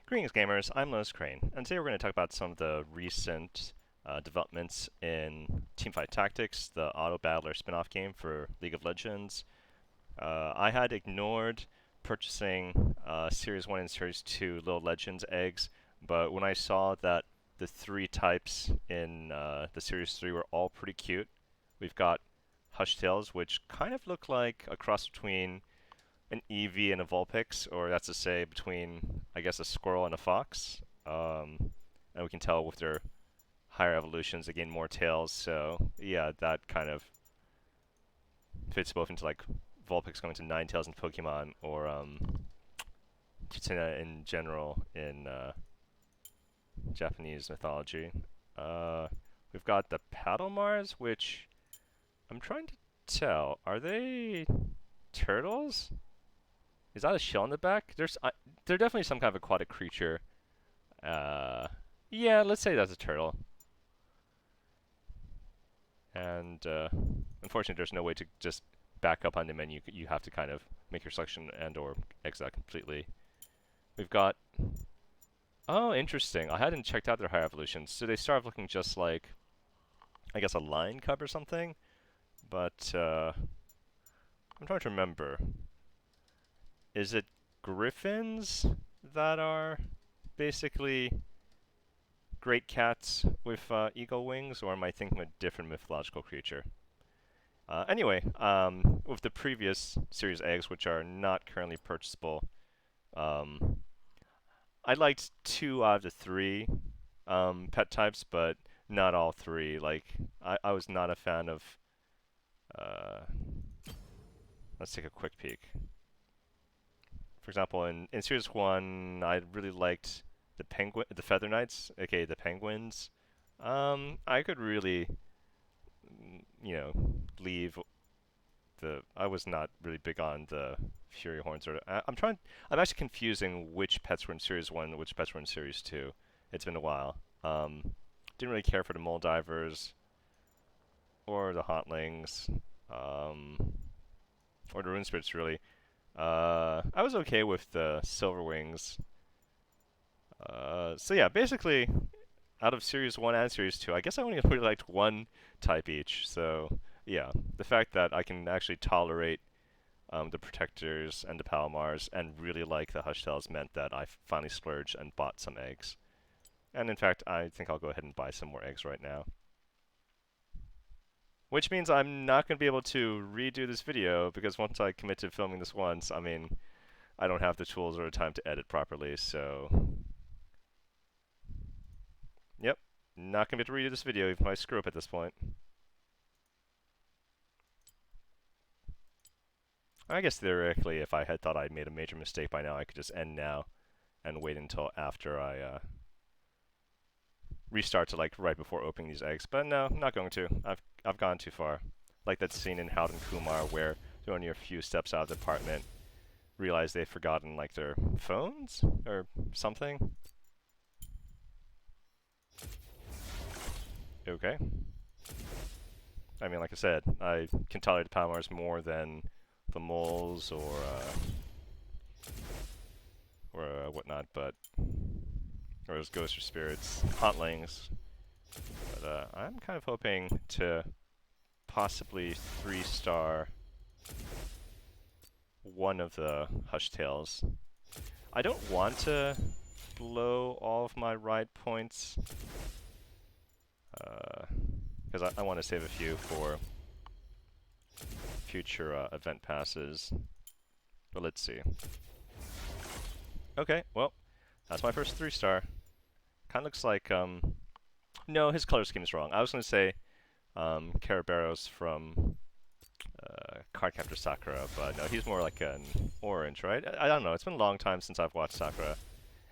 Greetings gamers, I'm LotusCrane, and today we're going to talk about some of the recent developments in Teamfight Tactics, the auto battler spin-off game for League of Legends. I had ignored purchasing Series 1 and Series 2 Little Legends eggs, but when I saw that the three types in the Series 3 were all pretty cute, we've got Hushtails, which kind of look like a cross between an Eevee and a Vulpix, or that's to say between, I guess, a squirrel and a fox. And we can tell with their higher evolutions, they gain more tails, so yeah, that kind of fits both into like Vulpix going to 9 tails in Pokemon, or Chitina in general in Japanese mythology. We've got the Paddlemars, which I'm trying to tell, are they turtles? Is that a shell in the back? They're definitely some kind of aquatic creature. Yeah, let's say that's a turtle. And unfortunately, there's no way to just back up on the menu. You have to kind of make your selection and/or exit completely. We've got. Oh, interesting. I hadn't checked out their higher evolutions. So they start looking just like, I guess, a lion cub or something. But I'm trying to remember. Is it griffins that are basically great cats with eagle wings, or am I thinking of a different mythological creature? Anyway, with the previous series eggs, which are not currently purchasable, I liked 2 out of the 3 pet types, but not all 3. Like, I was not a fan of... let's take a quick peek. For example, in Series 1, I really liked the Feather Knights, aka the penguins. I could really, leave I was not really big on the Fury Horns. I'm actually confusing which pets were in Series 1 and which pets were in Series 2. It's been a while. Didn't really care for the Moldivers, or the Hauntlings, or the Rune Spirits, really. I was okay with the Silver Wings. So yeah, basically, out of Series 1 and Series 2, I guess I only really liked one type each. So yeah, the fact that I can actually tolerate the Protectors and the Palomars and really like the Hushtails meant that I finally splurged and bought some eggs. And in fact, I think I'll go ahead and buy some more eggs right now. Which means I'm not going to be able to redo this video, because once I commit to filming this once, I mean, I don't have the tools or the time to edit properly, so... Yep, not going to be able to redo this video even if I screw up at this point. I guess theoretically, if I had thought I'd made a major mistake by now, I could just end now and wait until after I restart to like right before opening these eggs. But no, I'm not going to. I've gone too far. Like that scene in Howden Kumar where they're only a few steps out of the apartment, realize they've forgotten like their phones or something. Okay. I mean, like I said, I can tolerate the Palomars more than the moles or whatnot, but or those ghosts or spirits, hauntlings. But I'm kind of hoping to possibly 3-star one of the Hushtails. I don't want to blow all of my ride points, because I want to save a few for future event passes. But let's see. Okay, well, that's my first 3-star. Kind of looks like, no, his color scheme is wrong. I was going to say Caraberos from Cardcaptor Sakura, but no, he's more like an orange, right? I don't know. It's been a long time since I've watched Sakura.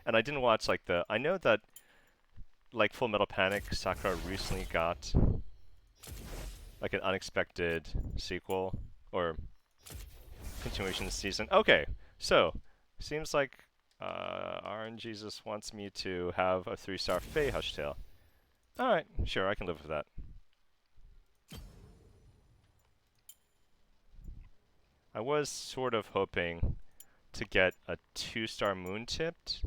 And I didn't watch, like, I know that, like, Full Metal Panic, Sakura recently got, like, an unexpected sequel, or continuation season. Okay, so, seems like RNGesus wants me to have a 3-star Fae Hustail. Alright, sure, I can live with that. I was sort of hoping to get a 2-star Moontipped,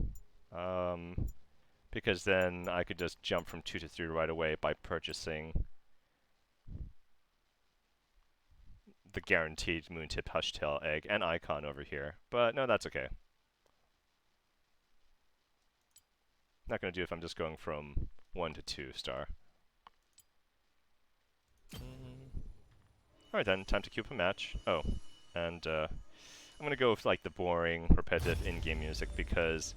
because then I could just jump from 2 to 3 right away by purchasing the guaranteed Moontipped Hushtail egg and icon over here. But no, that's okay. Not going to do if I'm just going from 1 to 2 star. Alright then, time to queue up a match. Oh, and I'm going to go with like the boring, repetitive in-game music because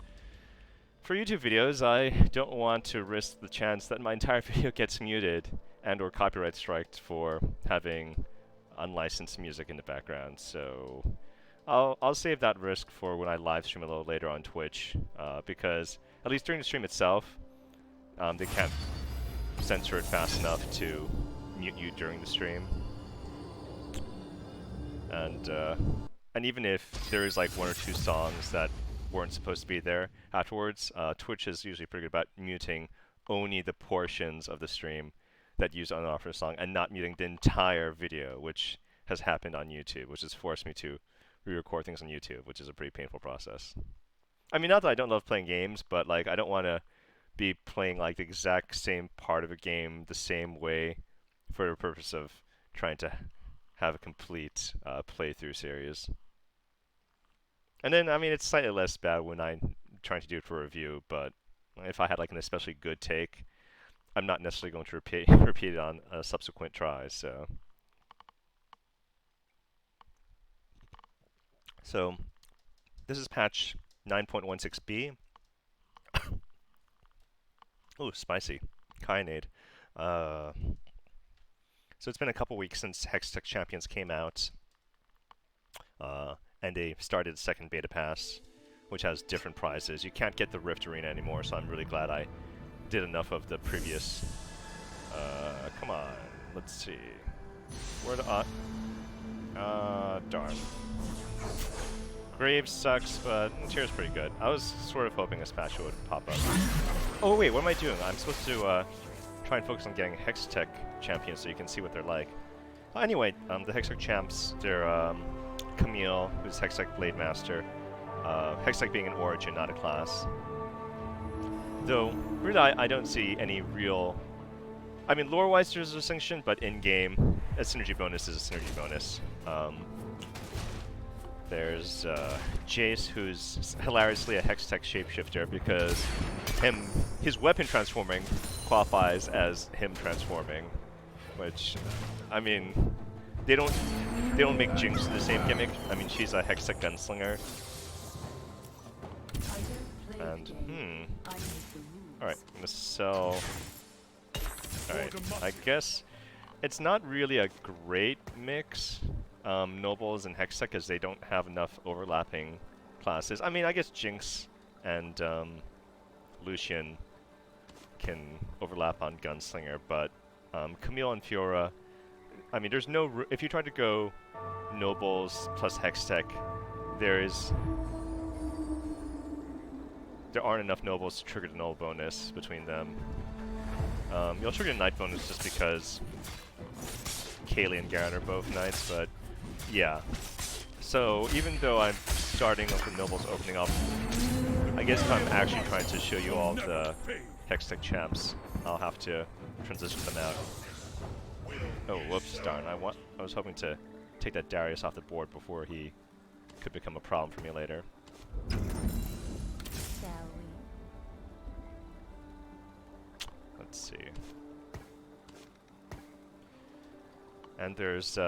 for YouTube videos, I don't want to risk the chance that my entire video gets muted and or copyright striked for having unlicensed music in the background. So I'll save that risk for when I live stream a little later on Twitch, because at least during the stream itself, they can't censor it fast enough to mute you during the stream. And even if there is like 1 or 2 songs that weren't supposed to be there afterwards, Twitch is usually pretty good about muting only the portions of the stream that use unauthorized song and not muting the entire video, which has happened on YouTube, which has forced me to re-record things on YouTube, which is a pretty painful process. I mean, not that I don't love playing games, but like I don't want to be playing like the exact same part of a game the same way for the purpose of trying to have a complete playthrough series. And then, I mean, it's slightly less bad when I'm trying to do it for a review, but if I had like an especially good take, I'm not necessarily going to repeat it on subsequent tries, so. So, this is patch 9.16b. Ooh, spicy. Kyanade. So it's been a couple weeks since Hextech Champions came out, and they started the second beta pass, which has different prizes. You can't get the Rift Arena anymore, so I'm really glad I did enough of the previous. Come on, let's see. Where the darn. Graves sucks, but Tier's pretty good. I was sort of hoping a spatula would pop up. Oh wait, what am I doing? I'm supposed to try and focus on getting Hextech champions so you can see what they're like. Anyway, the Hextech champs, they're Camille, who's Hextech Blade Master. Hextech being an origin, not a class. Though, really, I don't see any real... I mean, lore-wise there's a distinction, but in-game, a synergy bonus is a synergy bonus. There's Jace, who's hilariously a Hextech shapeshifter because his weapon transforming qualifies as him transforming, which, I mean, they don't make Jinx the same gimmick. I mean, she's a Hextech gunslinger. And alright, I'm gonna sell. Alright, I guess it's not really a great mix. Nobles and Hextech, because they don't have enough overlapping classes. I mean, I guess Jinx and Lucian can overlap on Gunslinger, but Camille and Fiora, I mean, there's no... if you try to go Nobles plus Hextech, there aren't enough Nobles to trigger the Null bonus between them. You'll trigger the Knight bonus just because Kaylee and Garen are both Knights, but yeah. So even though I'm starting with the Nobles opening up, I guess if I'm actually trying to show you all the Hextech champs, I'll have to transition them out. Oh, whoops, darn. I was hoping to take that Darius off the board before he could become a problem for me later. Let's see. And there's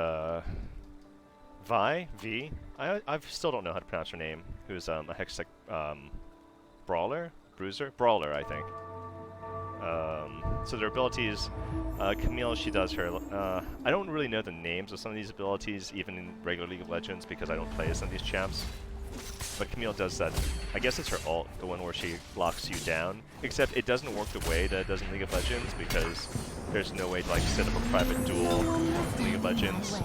Vi, V. I still don't know how to pronounce her name. Who's a Hextech Brawler, I think. So their abilities, Camille, she does her. I don't really know the names of some of these abilities, even in regular League of Legends, because I don't play some of these champs. But Camille does that. I guess it's her ult, the one where she locks you down. Except it doesn't work the way that it does in League of Legends, because there's no way to like set up a private duel in League of Legends.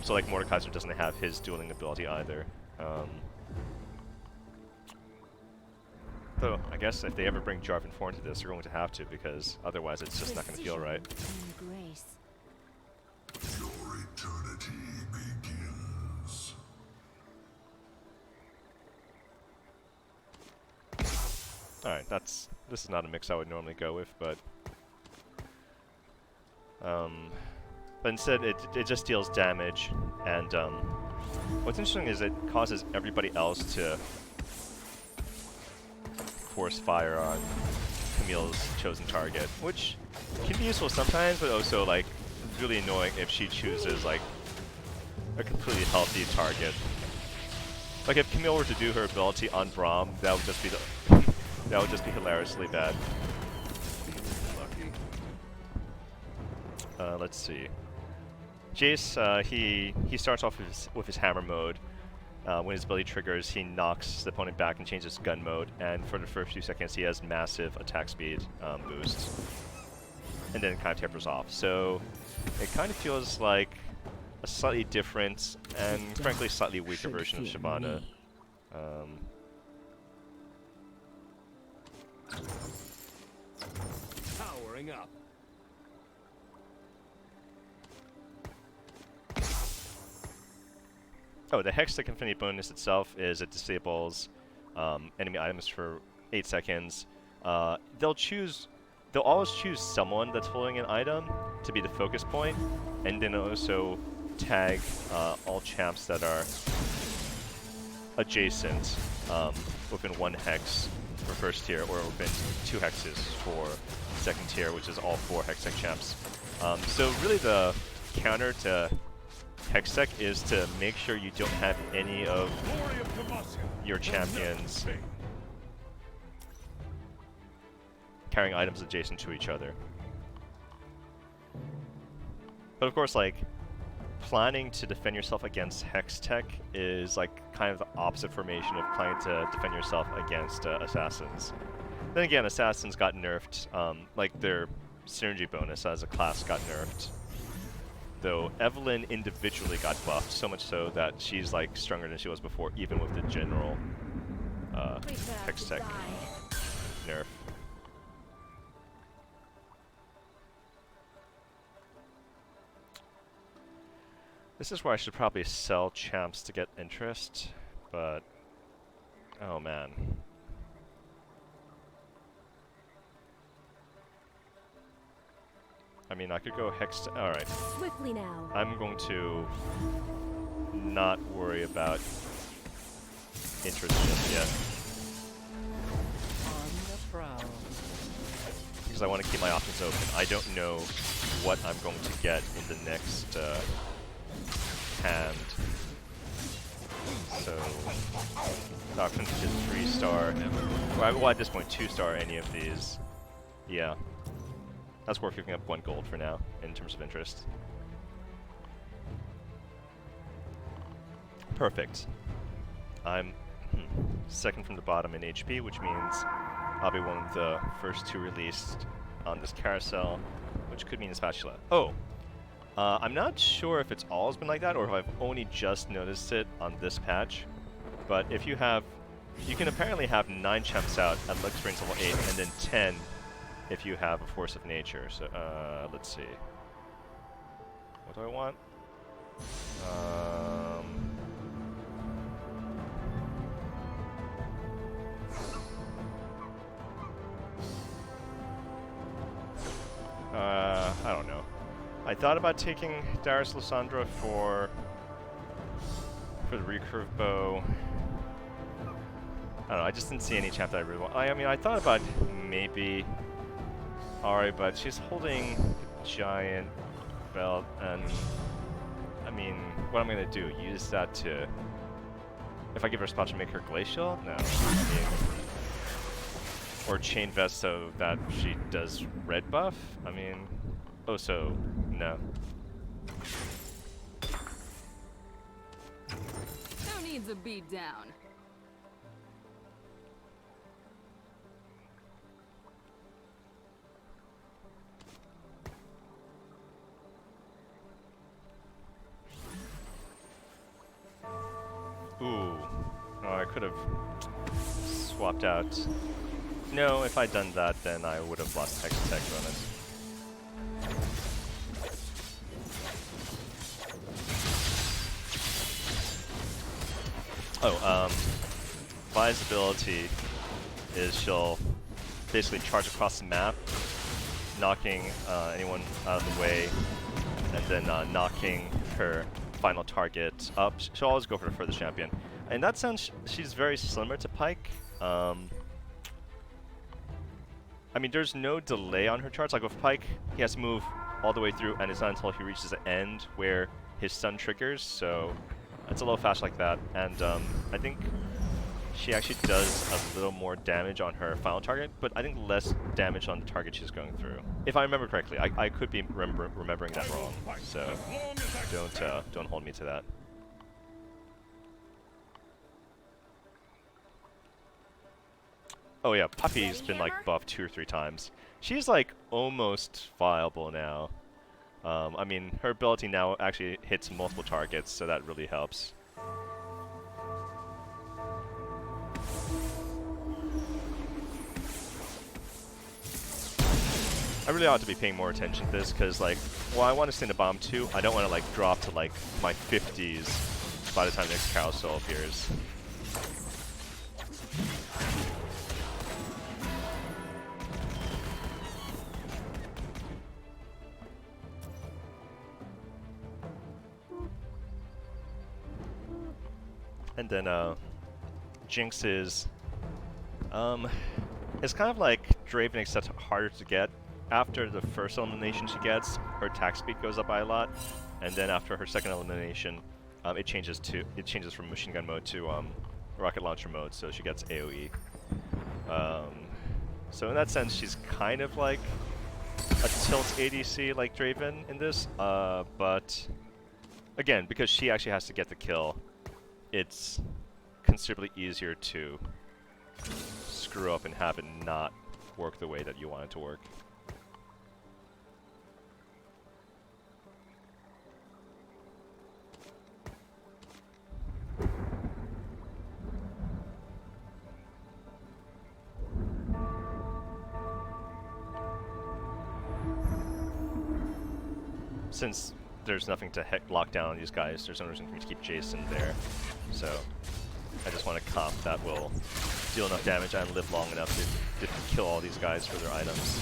So like Mordekaiser doesn't have his dueling ability either. Though I guess if they ever bring Jarvan 4 into this, they're going to have to, because otherwise it's just not going to feel right. Your eternity begins. Alright, this is not a mix I would normally go with, but instead it just deals damage, and what's interesting is it causes everybody else to force fire on Camille's chosen target, which can be useful sometimes, but also like really annoying if she chooses like a completely healthy target. Like if Camille were to do her ability on Braum, that would just be that would just be hilariously bad. Let's see. Jace, he starts off with his hammer mode. When his ability triggers, he knocks the opponent back and changes gun mode, and for the first few seconds he has massive attack speed boost. And then it kind of tapers off. So it kind of feels like a slightly different and frankly slightly weaker version of Shyvana. Powering up. Oh, the Hextech Infinity bonus itself is it disables enemy items for 8 seconds. They'll always choose someone that's holding an item to be the focus point, and then also tag all champs that are adjacent within 1 hex for first tier, or within 2 hexes for second tier, which is all 4 Hextech champs. So really the counter to Hextech is to make sure you don't have any of your champions carrying items adjacent to each other. But of course, like, planning to defend yourself against Hextech is like kind of the opposite formation of planning to defend yourself against assassins. Then again, assassins got nerfed, like their synergy bonus as a class got nerfed. Though Evelynn individually got buffed, so much so that she's like stronger than she was before, even with the general Hextech nerf. This is where I should probably sell champs to get interest, but oh man. I mean, I could go Hex. All right. Swiftly now. I'm going to not worry about interest just yet, On the prowl. because I want to keep my options open. I don't know what I'm going to get in the next hand, so Doctrine is 3-star. Well, at this point, 2-star any of these. Yeah. That's worth picking up 1 gold for now, in terms of interest. Perfect. I'm second from the bottom in HP, which means I'll be one of the first 2 released on this carousel, which could mean a spatula. Oh! I'm not sure if it's always been like that, or if I've only just noticed it on this patch, but if you have... You can apparently have 9 champs out at LotusCrane level 8, and then 10 if you have a Force of Nature. So, let's see. What do I want? I don't know. I thought about taking Darius Lysandra for the recurve bow. I don't know, I just didn't see any champ that I really want. I mean, I thought about maybe Ari, but she's holding a giant belt, and I mean, what am I gonna do? Use that to... If I give her a spot to make her glacial? No. I mean, or chain vest so that she does red buff? I mean, oh, so no. Who needs a beat down? Ooh. Oh, I could have swapped out. No, if I'd done that, then I would have lost Hextech bonus. Oh, Vi's ability is she'll basically charge across the map, knocking anyone out of the way, and then knocking her final target up. She'll always go for the furthest champion. In that sense, she's very similar to Pyke. I mean, there's no delay on her charge. Like with Pyke, he has to move all the way through, and it's not until he reaches the end where his stun triggers, so it's a little fast like that. And I think she actually does a little more damage on her final target, but I think less damage on the target she's going through. If I remember correctly, I could be remembering that wrong, so don't hold me to that. Oh yeah, Puppy's been like buffed 2 or 3 times. She's like almost viable now. I mean, her ability now actually hits multiple targets, so that really helps. I really ought to be paying more attention to this, because like, well, I want to stand a bomb too. I don't want to like drop to like my 50s by the time the next carousel appears. And then Jinx is it's kind of like Draven, except harder to get. After the first elimination she gets, her attack speed goes up by a lot, and then after her second elimination, it changes from machine gun mode to rocket launcher mode, so she gets AoE. So in that sense, she's kind of like a tilt ADC like Draven in this, but again, because she actually has to get the kill, it's considerably easier to screw up and have it not work the way that you want it to work. Since there's nothing to lock down on these guys, there's no reason for me to keep Jason there. So I just want a comp that will deal enough damage and live long enough to kill all these guys for their items.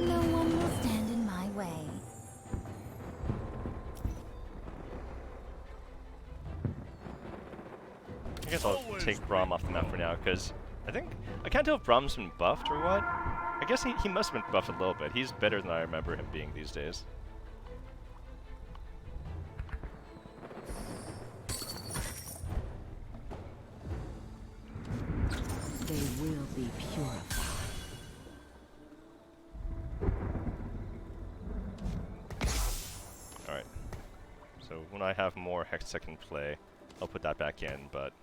No one will stand in my way. I guess I'll take Braum off the map for now, because I can't tell if Braum's been buffed or what. I guess he must have been buffed a little bit. He's better than I remember him being these days. They will be purified. Alright. So when I have more Hextech in play, I'll put that back in, but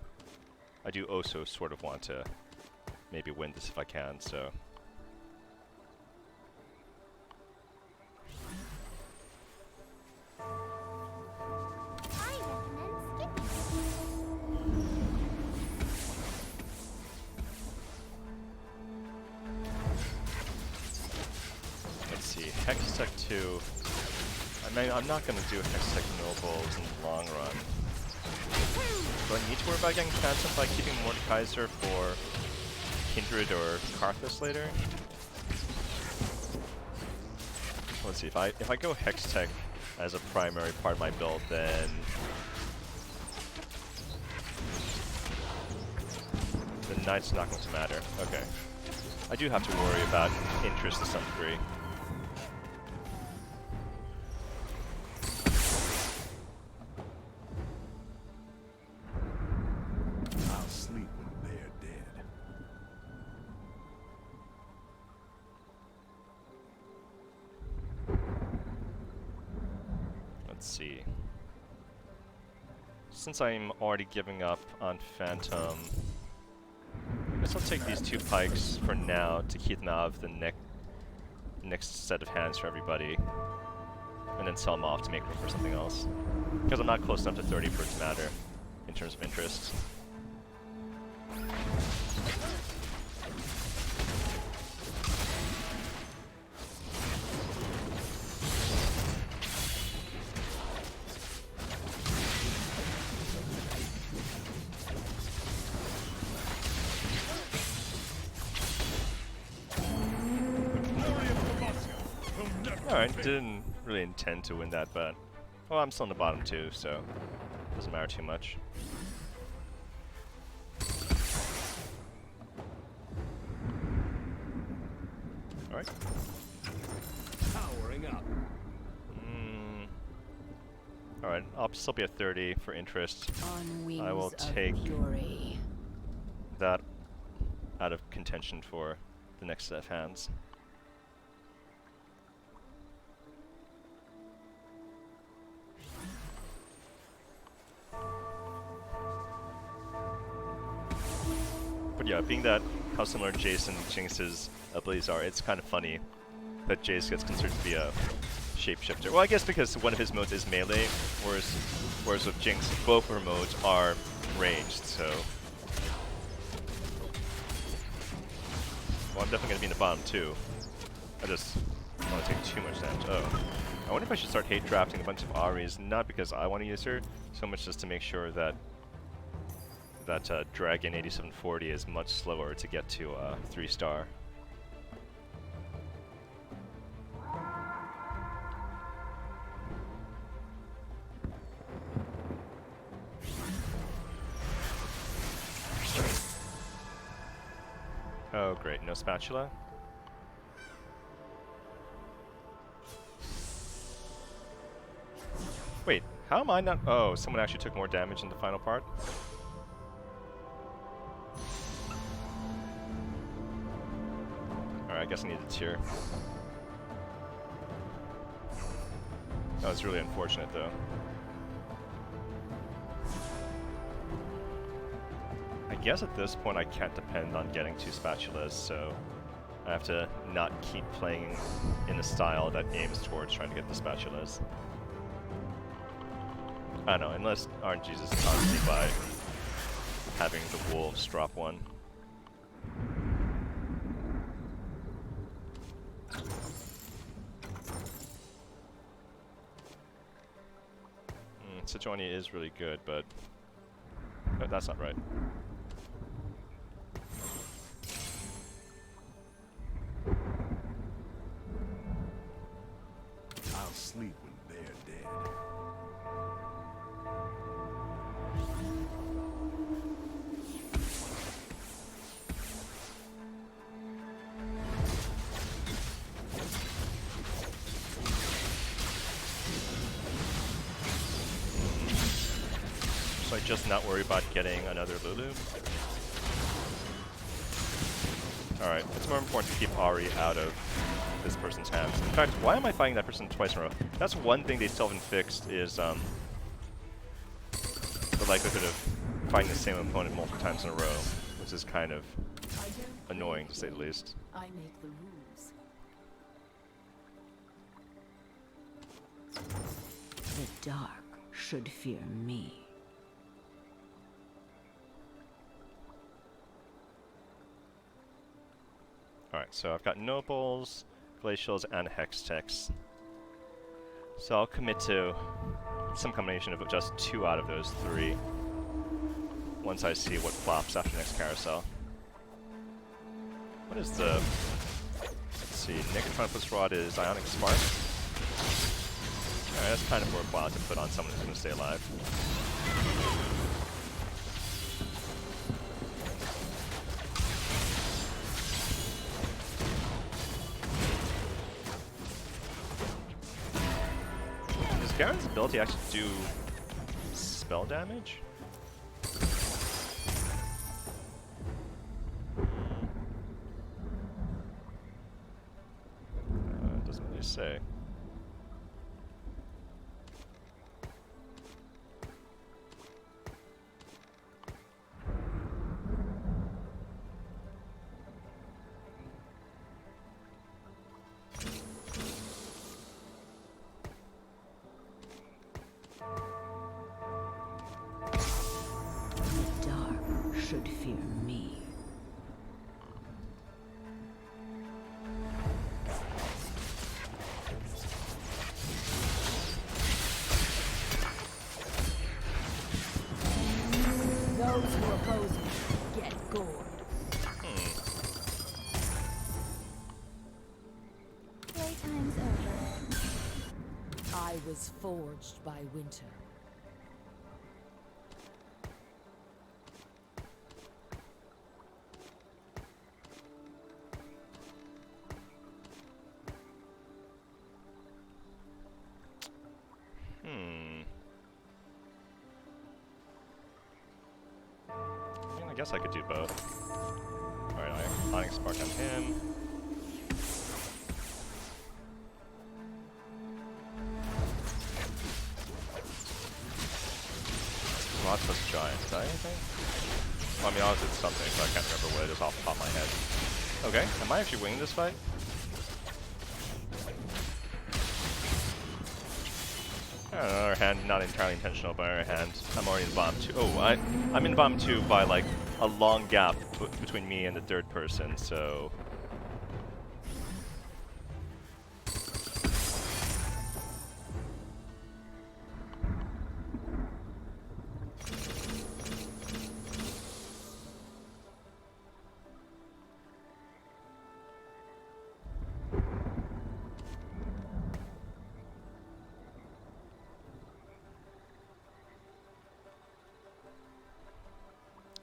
I do also sort of want to maybe win this if I can, so... Let's see, Hextech 2. I mean, I'm not going to do Hextech Nobles in the long run. Do I need to worry about getting Phantom by keeping Mordekaiser for Kindred or Karthus later? Let's see, if I go Hextech as a primary part of my build, then the Knight's not going to matter. Okay. I do have to worry about interest to some degree. I'll sleep when they're dead. Let's see. Since I'm already giving up on Phantom, I guess I'll take these 2 Pikes for now to keep them out of the next set of hands for everybody, and then sell them off to make room for something else. Because I'm not close enough to 30 for it to matter in terms of interest. Alright, didn't really intend to win that, but... Well, I'm still in the bottom too, so... Doesn't matter too much. Alright. Powering up. Alright, I'll still be at 30 for interest. On wings I will of take fury. that out of contention for the next set of hands. But yeah, being that how similar Jace and Jinx's abilities are, it's kind of funny that Jace gets considered to be a shapeshifter. Well, I guess because one of his modes is melee, whereas with Jinx, both her modes are ranged, so... Well, I'm definitely going to be in the bottom too. I just don't want to take too much damage. Oh. I wonder if I should start hate drafting a bunch of Aries, not because I want to use her, so much just to make sure that Dragon 8740 is much slower to get to 3-star. Oh great, no spatula? Wait, how am I not— oh, someone actually took more damage in the final part? Alright, I guess I need a tier. That was really unfortunate though. I guess at this point I can't depend on getting 2 spatulas, so I have to not keep playing in a style that aims towards trying to get the spatulas. I don't know, unless RNG's is constantly by having the wolves drop one. Sejuani is really good, but no, that's not right. I'll sleep when they're dead. So I just not worry about getting another Lulu. Alright, it's more important to keep Ahri out of this person's hands. In fact, why am I fighting that person twice in a row? That's one thing they still haven't fixed is the likelihood of fighting the same opponent multiple times in a row, which is kind of annoying to say the least. I make the rules. The dark should fear me. Alright, so I've got Nobles, Glacials, and Hextechs. So I'll commit to some combination of just 2 out of those 3 once I see what flops after next carousel. What is the... let's see, Negatron plus Rod is Ionic Spark. Alright, that's kind of worthwhile to put on someone who's going to stay alive. Garen's ability actually do spell damage? Doesn't really say. Should fear me. Those who oppose me get gored. Playtime's over. I was forged by winter. I guess I could do both. Alright, I'm Ionic Spark on him. Rod plus Giant. Is that anything? Well, I mean, obviously it's something, but I can't remember what it is off the top of my head. Okay, am I actually winning this fight? On the other hand, not entirely intentional, but on the other hand, I'm already in the bottom 2. Oh, I'm in the bottom 2 by like a long gap between me and the third person, so...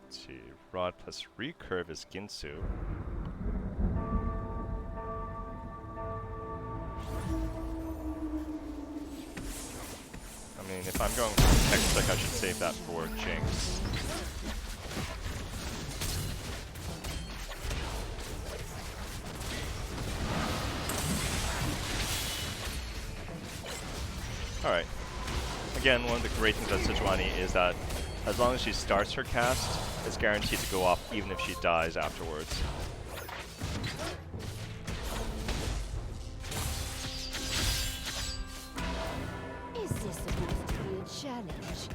Let's see, Rod plus Recurve is Ginsu. I mean, if I'm going for Hextech, I should save that for Jinx. Alright. Again, one of the great things about Sejuani is that as long as she starts her cast, it's guaranteed to go off even if she dies afterwards. Is this supposed to be a challenge?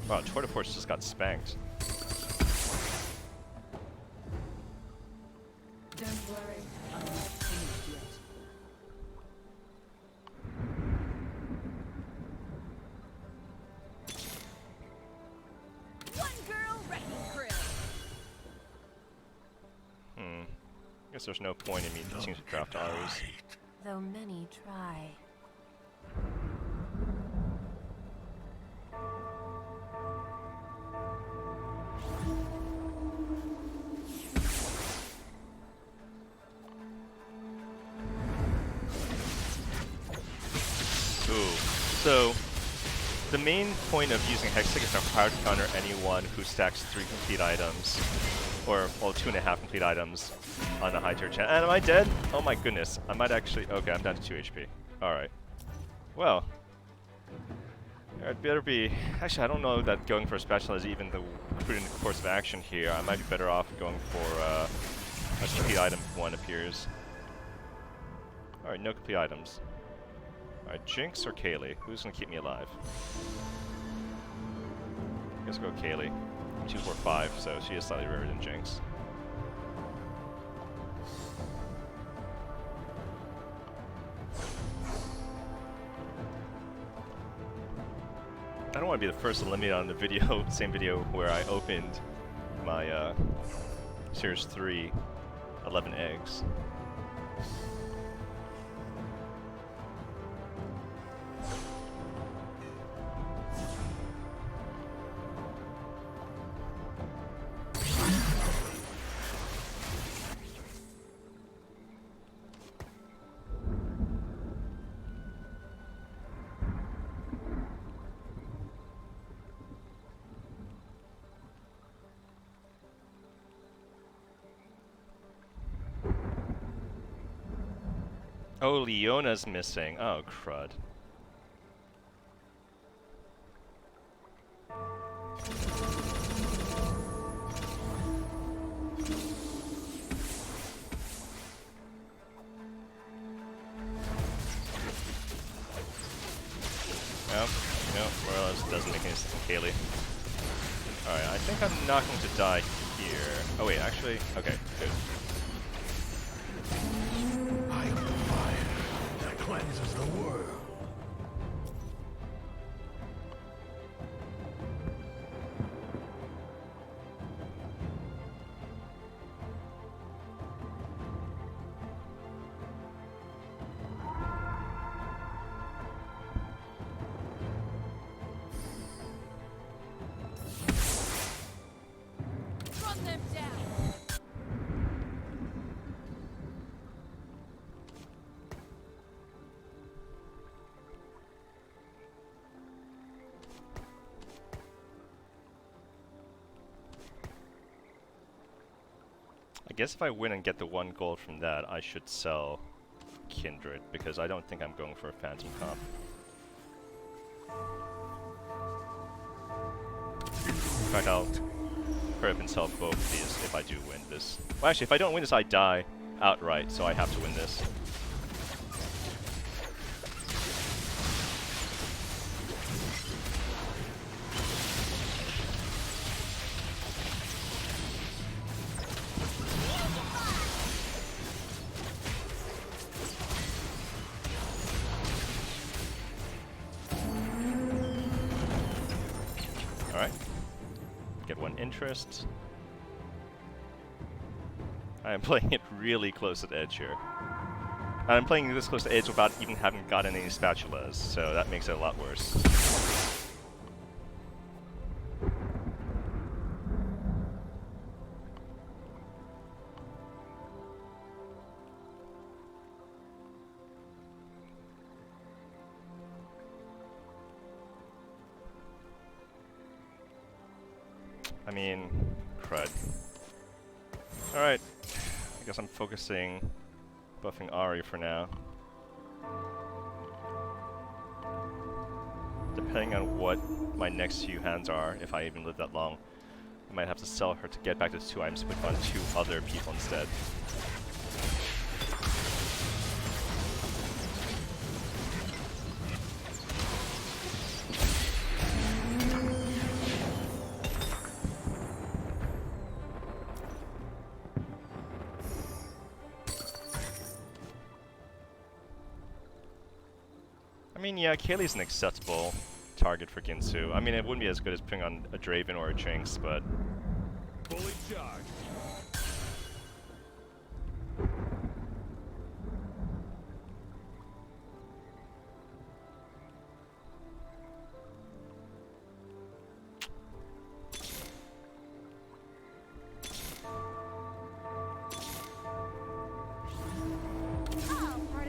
Wow, Tour de Force just got spanked. Don't worry, I'm not finished yet. One girl wrecking crew. I guess there's no point in me continuing to draft Aries. Though many try. So, the main point of using Hextech is to hard counter anyone who stacks 3 complete items, or, well, 2.5 complete items on a high tier channel. And am I dead? Oh my goodness. I might actually... Okay, I'm down to 2 HP. Alright. Well. It better be... Actually, I don't know that going for a spatula is even the prudent course of action here. I might be better off going for a complete item if one appears. Alright, no complete items. Alright, Jinx or Kaylee? Who's gonna keep me alive? I guess we'll go Kaylee. 2, 4, 5, so she is slightly rarer than Jinx. I don't want to be the first eliminated on the video, same video where I opened my Series 3 11 eggs. Oh, Leona's missing. Oh, crud. Nope, Morales doesn't make any sense in Kaylee. Alright, I think I'm not going to die here. Oh wait, actually, okay, good. I am the fire that cleanses the world. guess if I win and get the 1 gold from that, I should sell Kindred, because I don't think I'm going for a Phantom comp. In fact, I'll hurry up and sell both of these if I do win this. Well, actually, if I don't win this, I die outright, so I have to win this. Alright. Get 1 interest. I am playing it really close at edge here. And I'm playing this close to edge without even having gotten any spatulas, so that makes it a lot worse. I mean, crud. Alright, I guess I'm focusing buffing Ahri for now. Depending on what my next few hands are, if I even live that long, I might have to sell her to get back to 2 items with on 2 other people instead. I mean, yeah, Kaylee's an acceptable target for Ginsu. I mean, it wouldn't be as good as putting on a Draven or a Jinx, but... Fully charged.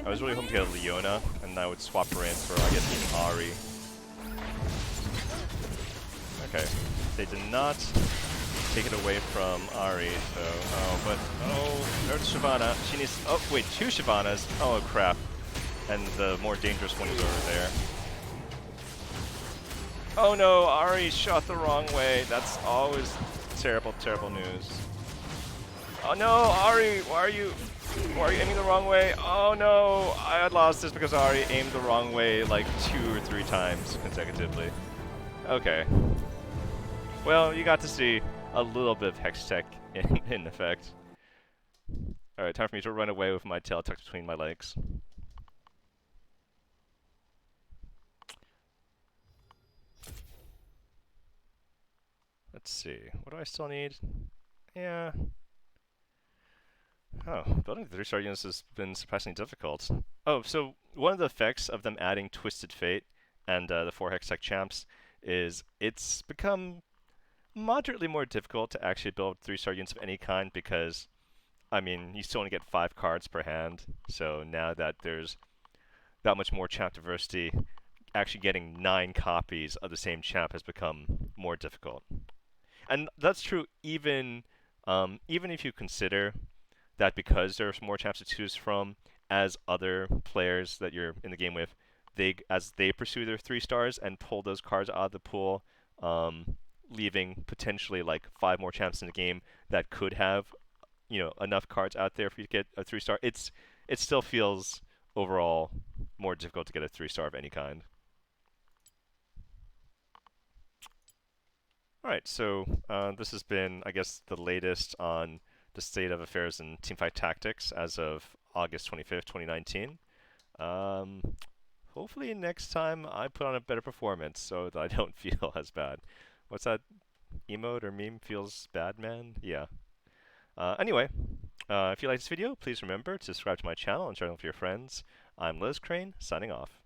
I was really hoping to get a Leona, and I would swap her in for, I guess, even Ahri. Okay, they did not take it away from Ahri, so... Oh, but... Oh, there's Shyvana. She needs... Oh, wait, 2 Shyvanas? Oh, crap. And the more dangerous one is over there. Oh no, Ahri shot the wrong way. That's always terrible, terrible news. Oh no, Ahri, why are you aiming the wrong way? Oh no, I had lost this because Ahri aimed the wrong way like 2 or 3 times consecutively. Okay. Well, you got to see a little bit of Hextech in effect. Alright, time for me to run away with my tail tucked between my legs. Let's see, what do I still need? Yeah. Oh, building the 3-star units has been surprisingly difficult. Oh, so one of the effects of them adding Twisted Fate and the 4 Hextech champs is it's become moderately more difficult to actually build 3-star units of any kind because, I mean, you still only get 5 cards per hand. So now that there's that much more champ diversity, actually getting 9 copies of the same champ has become more difficult. And that's true even if you consider that because there's more champs to choose from, as other players that you're in the game with, as they pursue their 3 stars and pull those cards out of the pool, leaving potentially like 5 more champs in the game that could have, you know, enough cards out there for you to get a 3-star. It still feels overall more difficult to get a 3-star of any kind. Alright, so this has been, I guess, the latest on the state of affairs in Teamfight Tactics as of August 25th, 2019. Hopefully next time I put on a better performance so that I don't feel as bad. What's that emote or meme? Feels bad, man? Yeah. Anyway, if you like this video, please remember to subscribe to my channel and share it with your friends. I'm LotusCrane, signing off.